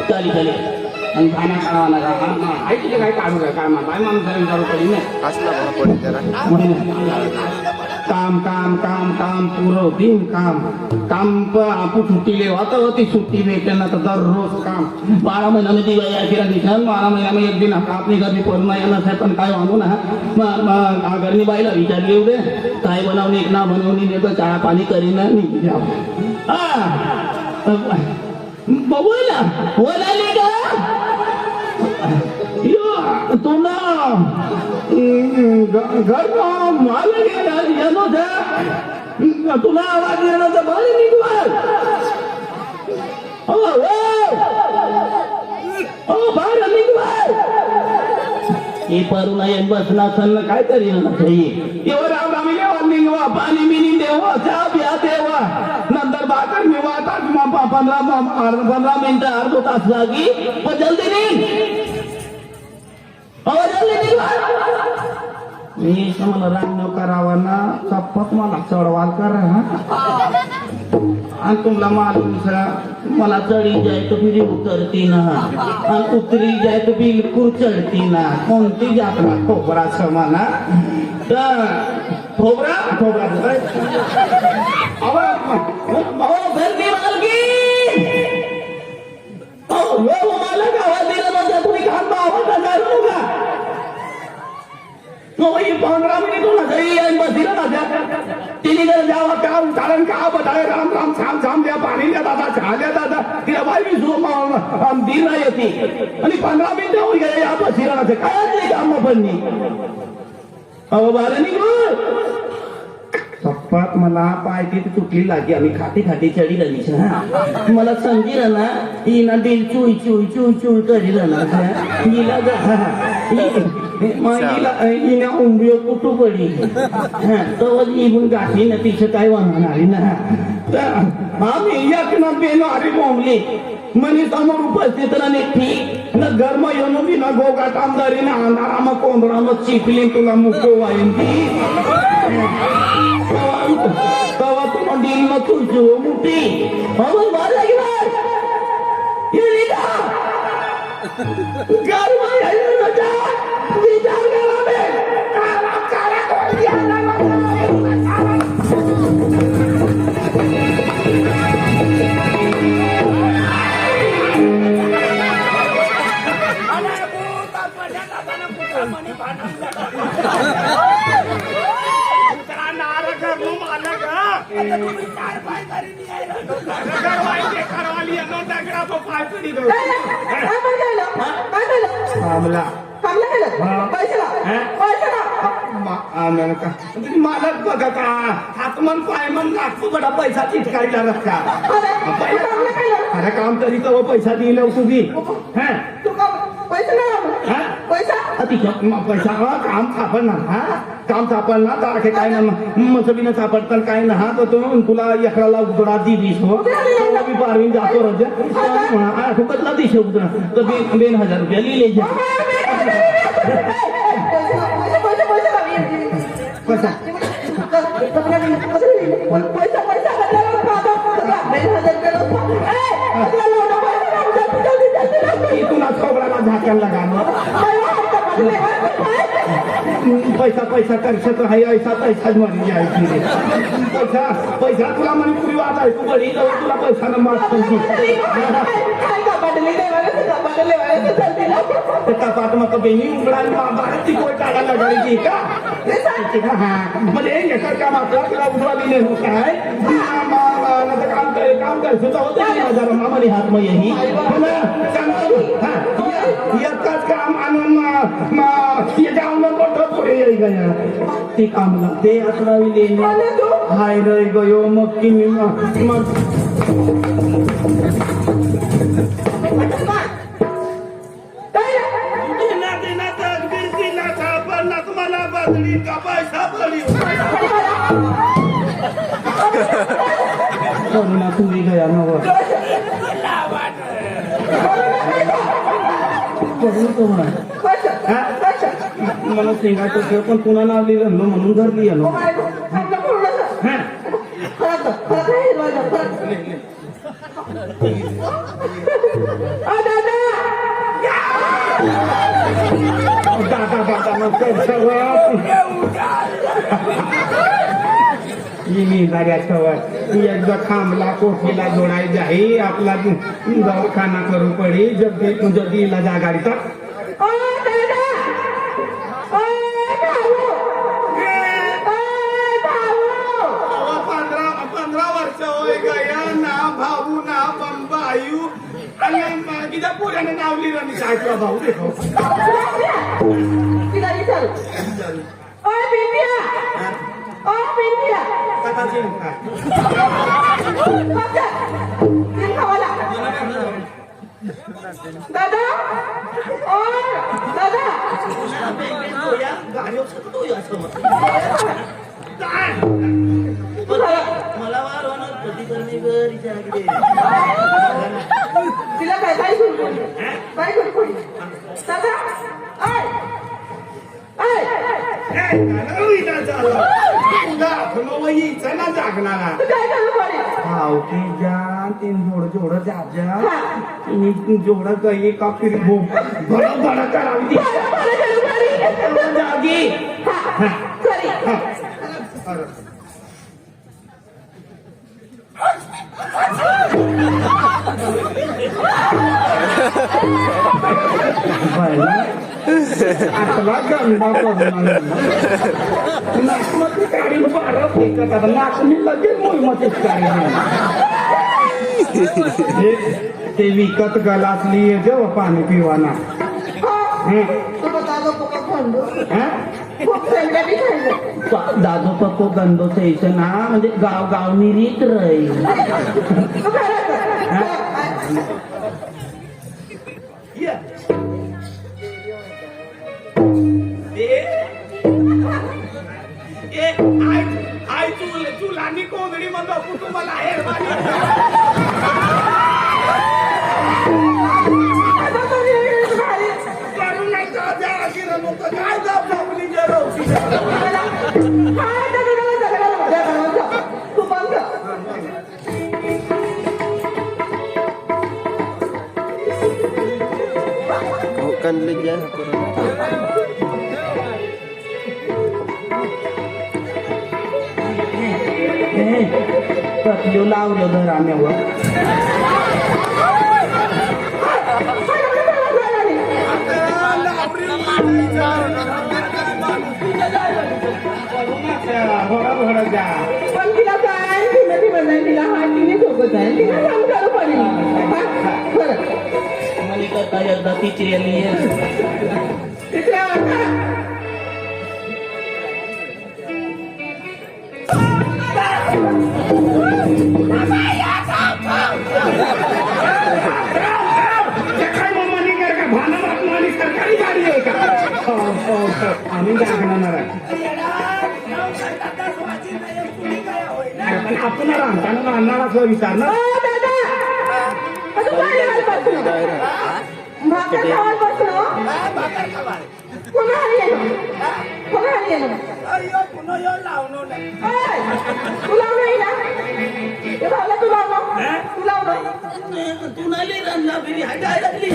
चालेल आणि खाना काढावा लागा आहे तिथे काय काढू काय काय काय माणूस विचारू पडी नाही काम काम काम काम पुरं दिन काम काम आपू सुट्टी आता होती सुट्टी भेटते ना तर दररोज काम 12 महिन्यामध्ये फिरा दिसन 12 महिन्यामध्ये एक दिन आपली घरी पूर्ण येणार आहे पण काय वागू ना घरनी बाईला विचारली एवढे काय बनवणी एक ना बनवणी देतो चहा पाणी करीन बोला बोलाली का तुला घर मला येणं द्या तुला आवाज येणं तर बरं निघवाल बाहेर निघवाल हे परू नाही बसला असेल काय तरी एवढं आम्ही निघवा पाणी बिनी देवा चहा प्या देवा नंतर बाकर मी वाटा 15 मिनिटं अर्धा तास लागी पण जल्दी नाही मी मला रांग न करावा ना चप्पत मला चढवाल करा आणि तुला मालूम मला चढी जाय तो बिलकुल करती ना आणि उतरी जाय तो बिलकुल चढती ना कोणती यात्रा खोबरा समाना तर खोबरा खोबरा गर्दी मालकी मला गावात दिलं म्हणजे तुम्ही खांबा आवाज करू का 15 मिनिट होना घरी बसला ना तिने जर जावं काम कारण का बताय राम राम छाम छाम द्या पाणी द्या दादा चहा द्या दादा तिला बाई मी झोम दिला येते आणि 15 मिनिटं होऊन गेले या बसला ना काय नाही काम पण अहो बाला निघ सप्पात मला पायती तुटली लागी आम्ही खाती खाती चढी लागली मला समजील ना ही ना दिल चुई चुई चुई चुई करील ना हिला हिना उंबियो कुठू पडी तर इथून गाठी ना तिचं काय वाहणार ना आम्ही एक ना बेनो अरे बोंबली मनी समोर उपस्थित राहणे ठीक ना घरमा येऊन बी ना गोगाट आमदारी ना अंधारा मग कोंदरा मग चिपली तुला मुको वाईन ती तवा तुला दिल ना तुझी मुठी मारला की घरमा विचार मालक बघा का हातमन पायमन लागतो बडा पैसा चिटकायला रस्ता अरे काम तरी तो पैसा दिला तुम्ही पैसा काम सापडणार काम सापडणार तर काय ना मसबीनं सापडतात काय ना तर तो तुला एकराला उतरा दिलीस हो पारवीन जातो रजा फुकटला दिशे उतरा तर 2,000 रुपया लिहिले पैसा तुला खोबराला झाकण लगा पैसा पैसा करशत आहे ऐसा पैसा मरी जायची पैसा पैसा तुला म्हणे पुरी वाट आहे तू घरी जाऊ तुला पैसा न मागतो कपाट मग बेनी उघडा ती कोय टाळायला लगायची का म्हणजे एकर काम आपला तुला उजवा दिले काय काम कर सुद्धा होतं मामाने हात मग यही एकच काम आणून पुढे येई गया ते कामला ते अकरावी हाय रय गयो मग की तुम्हाला बाजरी का पैसा पडली करुणा तुम्ही गया नव करून तो म्हणा मला शेंगाचं खेळ पण पुन्हा लावली घाललो म्हणून धरली आलो एकदा थांबला कोठीला जोडायची आहे आपला दवाखाना करू पडी जगदी इलाजा गाडीचा 15 वर्ष होय गया ना भाऊ ना बंबायू आणि किती पुऱ्याने नावली आणि काय तुला भाऊ देखो दादा दादा मला वार होणार कधी करणे तिला काय काय करू काय करू दादा जोड जोड काही का फिर भडा करावी जागी आठवा गंडा नाचमती गाडी बारा फेकत आता नाचणी लगेच मोहिमतीच गाडी ते विकत गलासली जेव्हा पाणी पिवाना दादो पक्को गंदो त्याचं ना म्हणजे गाव गाव निरीत राहील आई चूल आणि कोंबडी म्हणतो कुटुंबाला आहे काय आपली कथलो लावलं घराण्यावर पण तिला काय तिला ती म्हणणार तिला हा तिने सोबत आहे तिला काम करू पडेल बरं मला करता एकदा तिची तिसऱ्या सरकारी गाडी आहे का आम्ही जागणार आपण राहताना आणणार असं विचारणार तू नाही रनला बिरी हटाय लागली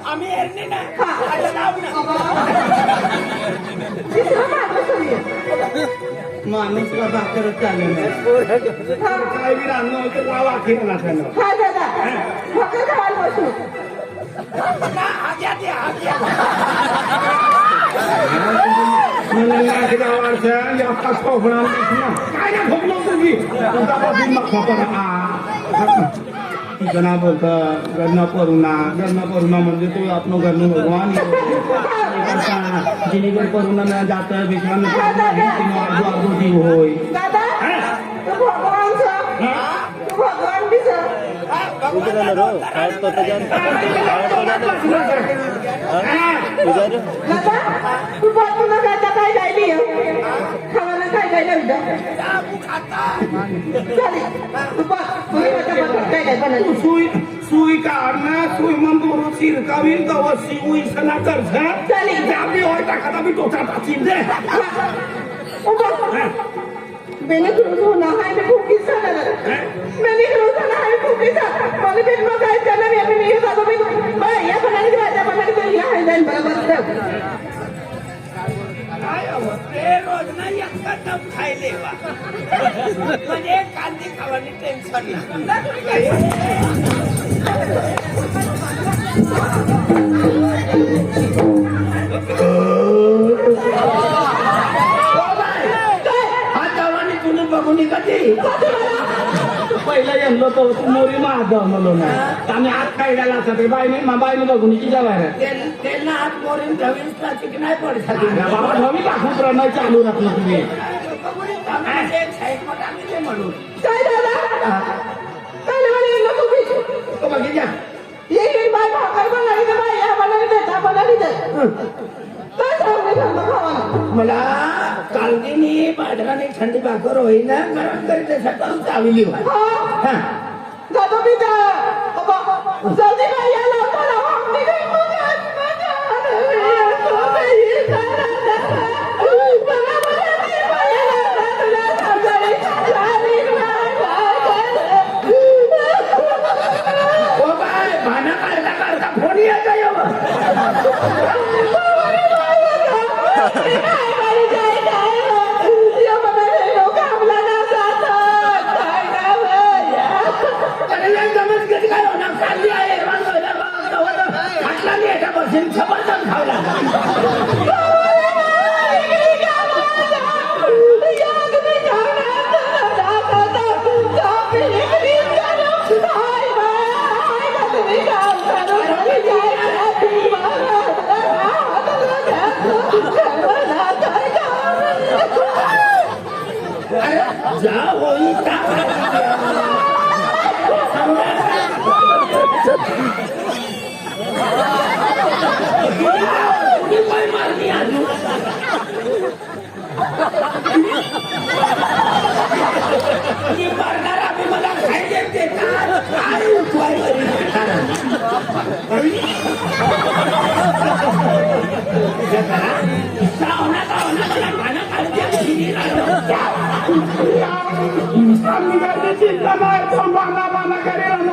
आम्ही माणूस भाकरच चालेल काय बी राहणं होतं लाव आखीर ना जना बोलता गन्ना परुना म्हणजे तो आपण गन्ना भगवान जिनीकडे परुना न जाता विश्वान गोटी होय भगवान दादा तू बात पुन्हा काय काय जायली खावायला काय जायला चालेल तू काय काय बनवली सुई काढणं सुई मंदूर चिरकावी गवसी उईसना कर्ज चालेल. आपली होय टाका मी टोचा टाकीन दे मैंने क्रूज होना है मैं भूखी सा मैंने क्रूज होना है भूखी सा मला पेट में काय करना मैं अपनी नहीं साथों में भाई या बनाने की बात बनाने के लिए है जान बराबर काय हवं ते रोज ना एकदा टप खायले बा म्हणजे कांदी खावानी टेन्शन बघून कधी पहिला येलो तो मोरी महाग म्हणलो ना आम्ही हात काढायला असत बाईने बघून जेवायला त्यांना हात मोरीन ठेवीस की नाही पडतात बाबा ठेवी दाखवून राहणं चालू राहत तुम्ही म्हणून काय दादा काय म्हणे नको भी तो बघी घ्या ये बाय भाकर बनानी दे बाय या बनानी दे काय सांगू खावा मला कालदीनी पाडराने थंडी भाकर होईना गरम करीत सकाळून चावली हाँ दादा भी जा अब जल्दी भाई या लाओ ना हमने कहीं मजा तो ये सारा बड़ा बड़ा नहीं भाई ना सारी ओ बाय भाना करता फोन येत जबरदस्त खावला जा होई मला खायचे काय उठवाय चिंता नाही बाना करेल